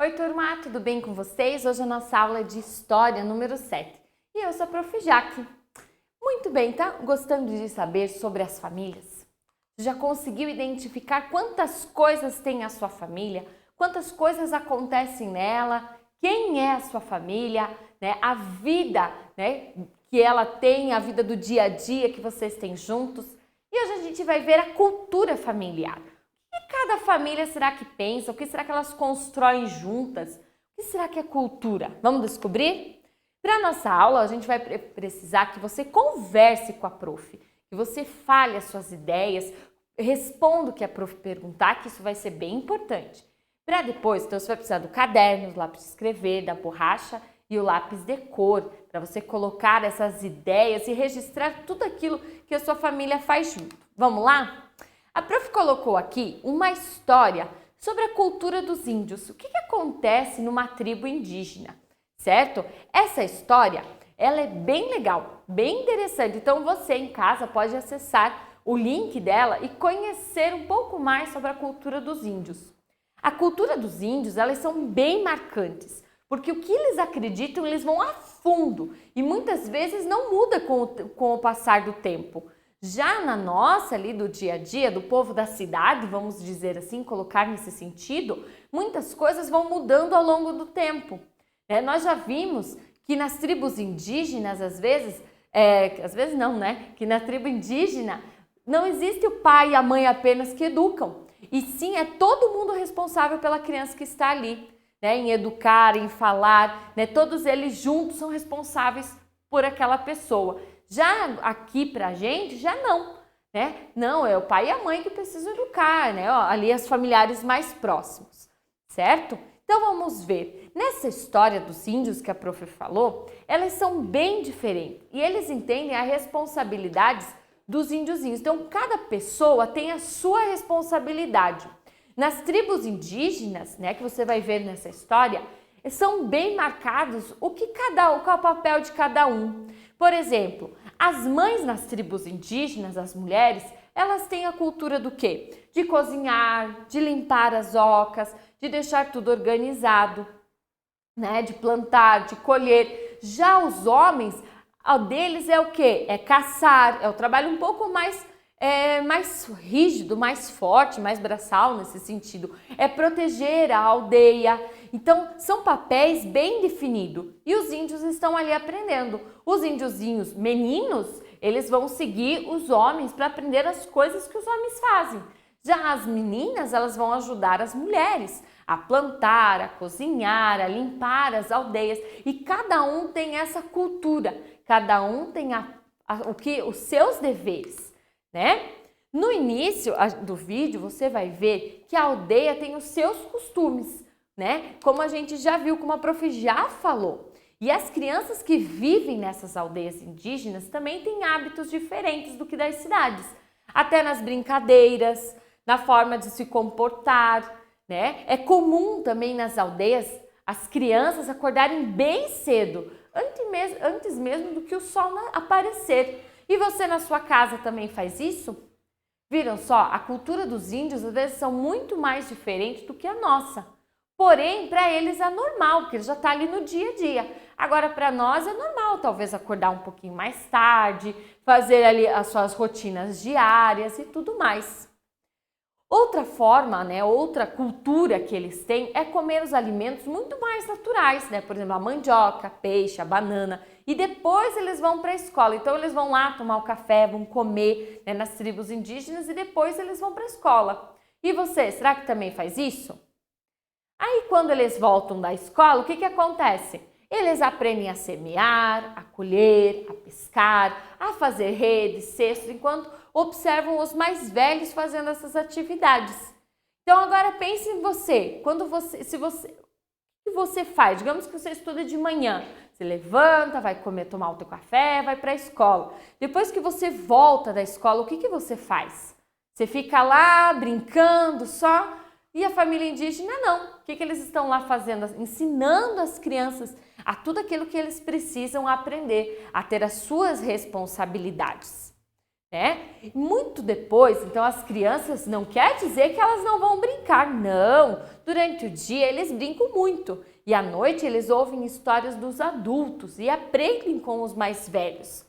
Oi, turma, tudo bem com vocês? Hoje a nossa aula é de História número 7 e eu sou a Prof. Jaque. Muito bem, tá gostando de saber sobre as famílias? Já conseguiu identificar quantas coisas tem a sua família? Quantas coisas acontecem nela? Quem é a sua família? A vida que ela tem, a vida do dia a dia que vocês têm juntos. E hoje a gente vai ver a cultura familiar. O que cada família será que pensa? O que será que elas constroem juntas? O que será que é cultura? Vamos descobrir? Para a nossa aula, a gente vai precisar que você converse com a prof, que você fale as suas ideias, responda o que a prof perguntar, que isso vai ser bem importante. Para depois, então, você vai precisar do caderno, do lápis de escrever, da borracha e o lápis de cor, para você colocar essas ideias e registrar tudo aquilo que a sua família faz junto. Vamos lá? A prof colocou aqui uma história sobre a cultura dos índios. O que acontece numa tribo indígena, certo? Essa história, ela é bem legal, bem interessante. Então você em casa pode acessar o link dela e conhecer um pouco mais sobre a cultura dos índios. A cultura dos índios, elas são bem marcantes, porque o que eles acreditam, eles vão a fundo e muitas vezes não muda com o passar do tempo. Já na nossa, ali do dia a dia, do povo da cidade, vamos dizer assim, colocar nesse sentido, muitas coisas vão mudando ao longo do tempo. Nós já vimos que nas tribos indígenas, às vezes não, que na tribo indígena não existe o pai e a mãe apenas que educam, e sim é todo mundo responsável pela criança que está ali, em educar, em falar, todos eles juntos são responsáveis por aquela pessoa. Já aqui pra gente, já não, Não, é o pai e a mãe que precisam educar, ali as familiares mais próximos, certo? Então vamos ver. Nessa história dos índios que a prof falou, elas são bem diferentes e eles entendem as responsabilidades dos índiozinhos. Então cada pessoa tem a sua responsabilidade. Nas tribos indígenas, que você vai ver nessa história, são bem marcados qual é o papel de cada um. Por exemplo, as mães nas tribos indígenas, as mulheres, elas têm a cultura do quê? De cozinhar, de limpar as ocas, de deixar tudo organizado, de plantar, de colher. Já os homens, o deles é o quê? É caçar, é o trabalho um pouco mais rígido, mais forte, mais braçal nesse sentido. É proteger a aldeia. Então, são papéis bem definidos e os índios estão ali aprendendo. Os índiozinhos meninos, eles vão seguir os homens para aprender as coisas que os homens fazem. Já as meninas, elas vão ajudar as mulheres a plantar, a cozinhar, a limpar as aldeias. E cada um tem essa cultura, cada um tem os seus deveres, No início do vídeo, você vai ver que a aldeia tem os seus costumes, Como a gente já viu, como a prof já falou. E as crianças que vivem nessas aldeias indígenas também têm hábitos diferentes do que das cidades. Até nas brincadeiras, na forma de se comportar, É comum também nas aldeias as crianças acordarem bem cedo, antes mesmo do que o sol aparecer. E você na sua casa também faz isso? Viram só? A cultura dos índios às vezes são muito mais diferentes do que a nossa. Porém, para eles é normal, porque ele já está ali no dia a dia. Agora, para nós é normal, talvez acordar um pouquinho mais tarde, fazer ali as suas rotinas diárias e tudo mais. Outra forma, outra cultura que eles têm é comer os alimentos muito mais naturais, Por exemplo, a mandioca, peixe, a banana. E depois eles vão para a escola. Então, eles vão lá tomar o café, vão comer nas tribos indígenas e depois eles vão para a escola. E você, será que também faz isso? Aí, quando eles voltam da escola, o que acontece? Eles aprendem a semear, a colher, a pescar, a fazer redes, cestos, enquanto observam os mais velhos fazendo essas atividades. Então, agora pense em você. O que você faz? Digamos que você estuda de manhã. Você levanta, vai tomar o teu café, vai para a escola. Depois que você volta da escola, o que você faz? Você fica lá brincando só? E a família indígena não. O que eles estão lá fazendo? Ensinando as crianças a tudo aquilo que eles precisam aprender, a ter as suas responsabilidades. né? Muito depois, então as crianças não quer dizer que elas não vão brincar, não. Durante o dia eles brincam muito e à noite eles ouvem histórias dos adultos e aprendem com os mais velhos.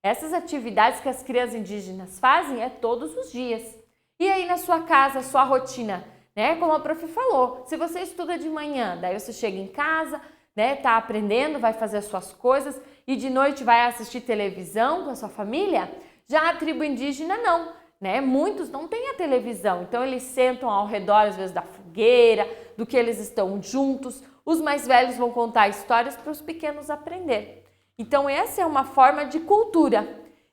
Essas atividades que as crianças indígenas fazem é todos os dias. E aí na sua casa, sua rotina, né? Como a prof falou, se você estuda de manhã, daí você chega em casa, né? Tá aprendendo, vai fazer as suas coisas e de noite vai assistir televisão com a sua família. Já a tribo indígena não, né? Muitos não têm a televisão, então eles sentam ao redor às vezes da fogueira, do que eles estão juntos. Os mais velhos vão contar histórias para os pequenos aprender. Então essa é uma forma de cultura.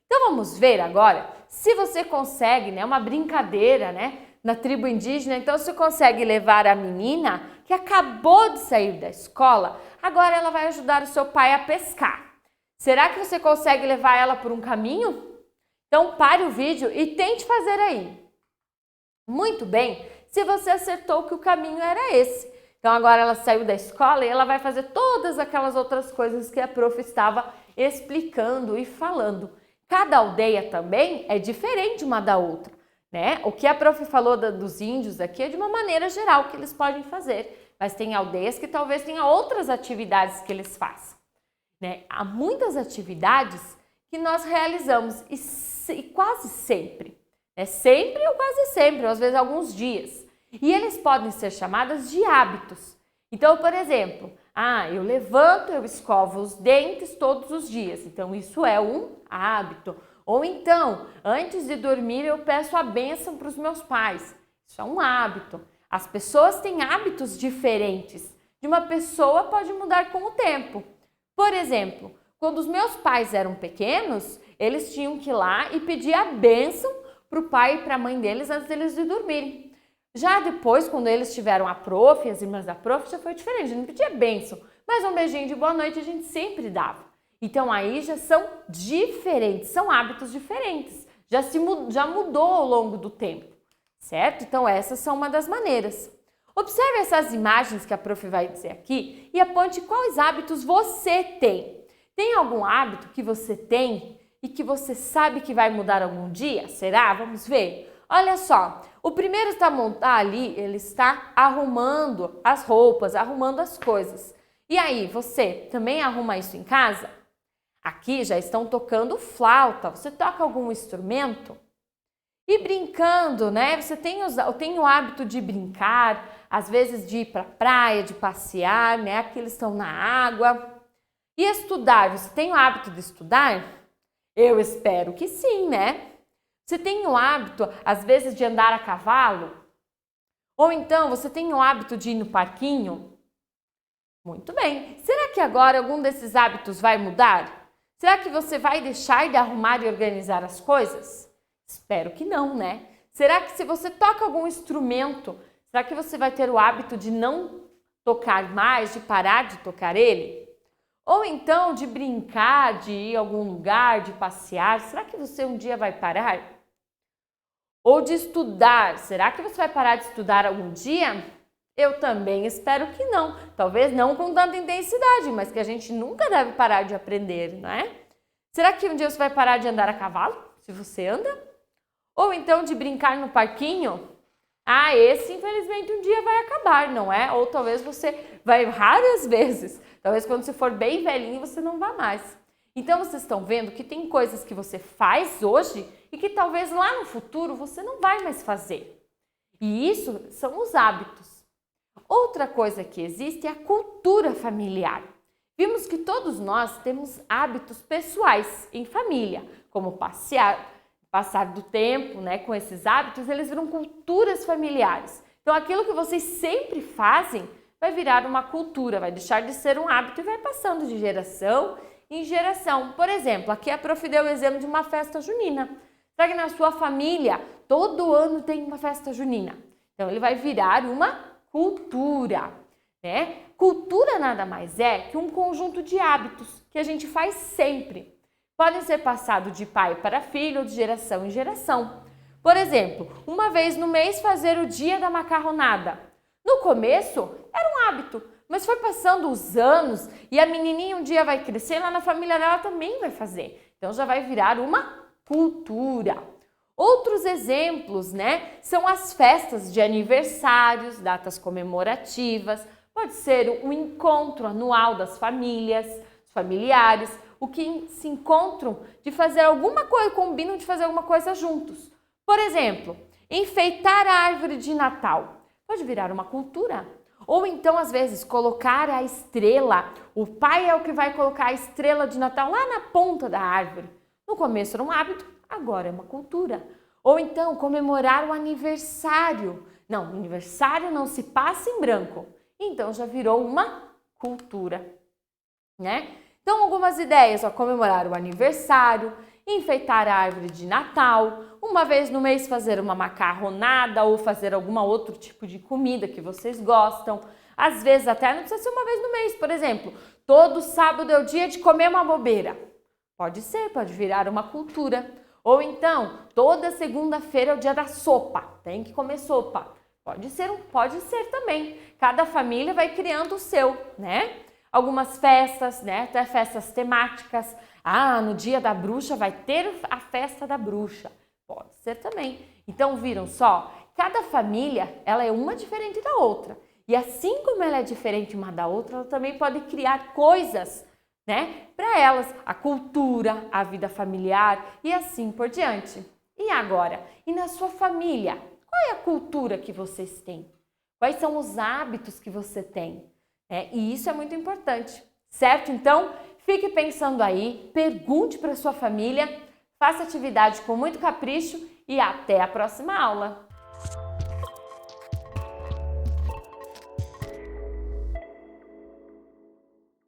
Então vamos ver agora se você consegue, né, uma brincadeira, né, na tribo indígena. Então você consegue levar a menina que acabou de sair da escola, agora ela vai ajudar o seu pai a pescar. Será que você consegue levar ela por um caminho? Então pare o vídeo e tente fazer aí. Muito bem, se você acertou que o caminho era esse. Então agora ela saiu da escola e ela vai fazer todas aquelas outras coisas que a prof estava explicando e falando. Cada aldeia também é diferente uma da outra, né? O que a prof falou dos índios aqui é de uma maneira geral que eles podem fazer, mas tem aldeias que talvez tenha outras atividades que eles façam, né? Há muitas atividades que nós realizamos e quase sempre, né? Sempre ou quase sempre, ou às vezes alguns dias. E eles podem ser chamados de hábitos. Então, por exemplo, eu levanto, eu escovo os dentes todos os dias. Então, isso é um hábito. Ou então, antes de dormir, eu peço a bênção para os meus pais. Isso é um hábito. As pessoas têm hábitos diferentes. De uma pessoa pode mudar com o tempo. Por exemplo, quando os meus pais eram pequenos, eles tinham que ir lá e pedir a bênção para o pai e para a mãe deles antes deles de dormirem. Já depois, quando eles tiveram a prof, as irmãs da prof, já foi diferente, a gente não pedia bênção, mas um beijinho de boa noite a gente sempre dava. Então aí já são diferentes, são hábitos diferentes, já mudou ao longo do tempo, certo? Então essas são uma das maneiras. Observe essas imagens que a prof vai dizer aqui e aponte quais hábitos você tem. Tem algum hábito que você tem e que você sabe que vai mudar algum dia? Será? Vamos ver. Olha só, o primeiro está ali, ele está arrumando as roupas, arrumando as coisas. E aí, você também arruma isso em casa? Aqui já estão tocando flauta. Você toca algum instrumento? E brincando, né? Você tem o hábito de brincar, às vezes de ir para a praia, de passear, né? Aqui eles estão na água. E estudar, você tem o hábito de estudar? Eu espero que sim, né? Você tem o hábito, às vezes, de andar a cavalo? Ou então, você tem o hábito de ir no parquinho? Muito bem. Será que agora algum desses hábitos vai mudar? Será que você vai deixar de arrumar e organizar as coisas? Espero que não, né? Será que se você toca algum instrumento, será que você vai ter o hábito de não tocar mais, de parar de tocar ele? Ou então de brincar, de ir a algum lugar, de passear, será que você um dia vai parar? Ou de estudar, será que você vai parar de estudar algum dia? Eu também espero que não. Talvez não com tanta intensidade, mas que a gente nunca deve parar de aprender, não é? Será que um dia você vai parar de andar a cavalo, se você anda? Ou então de brincar no parquinho? Esse infelizmente um dia vai acabar, não é? Ou talvez você vai várias vezes. Talvez quando você for bem velhinho você não vá mais. Então vocês estão vendo que tem coisas que você faz hoje e que talvez lá no futuro você não vai mais fazer. E isso são os hábitos. Outra coisa que existe é a cultura familiar. Vimos que todos nós temos hábitos pessoais em família, como passear, passar do tempo, né, com esses hábitos, eles viram culturas familiares. Então aquilo que vocês sempre fazem vai virar uma cultura, vai deixar de ser um hábito e vai passando de geração em geração. Por exemplo, aqui a prof deu o exemplo de uma festa junina. Será que na sua família todo ano tem uma festa junina? Então ele vai virar uma cultura, né? Cultura nada mais é que um conjunto de hábitos que a gente faz sempre. Podem ser passados de pai para filho ou de geração em geração. Por exemplo, uma vez no mês fazer o dia da macarronada. No começo era um hábito, mas foi passando os anos e a menininha um dia vai crescer, lá na família dela também vai fazer. Então já vai virar uma cultura. Outros exemplos, né, são as festas de aniversários, datas comemorativas, pode ser um encontro anual das famílias, familiares, o que se encontram de fazer alguma coisa, combinam de fazer alguma coisa juntos. Por exemplo, enfeitar a árvore de Natal pode virar uma cultura. Ou então, às vezes, colocar a estrela. O pai é o que vai colocar a estrela de Natal lá na ponta da árvore. No começo era um hábito, agora é uma cultura. Ou então, comemorar o aniversário. Não, o aniversário não se passa em branco. Então, já virou uma cultura, né? Então, algumas ideias, comemorar o aniversário, enfeitar a árvore de Natal, uma vez no mês fazer uma macarronada ou fazer algum outro tipo de comida que vocês gostam. Às vezes até não precisa ser uma vez no mês, por exemplo, todo sábado é o dia de comer uma bobeira. Pode ser, pode virar uma cultura. Ou então, toda segunda-feira é o dia da sopa, tem que comer sopa. Pode ser também. Cada família vai criando o seu, né? Algumas festas, né? Até festas temáticas. Ah, no dia da bruxa vai ter a festa da bruxa. Pode ser também. Então, viram só? Cada família, ela é uma diferente da outra. E assim como ela é diferente uma da outra, ela também pode criar coisas, né? Para elas, a cultura, a vida familiar e assim por diante. E agora? E na sua família? Qual é a cultura que vocês têm? Quais são os hábitos que você tem? E isso é muito importante, certo? Então, fique pensando aí, pergunte para sua família, faça atividade com muito capricho e até a próxima aula!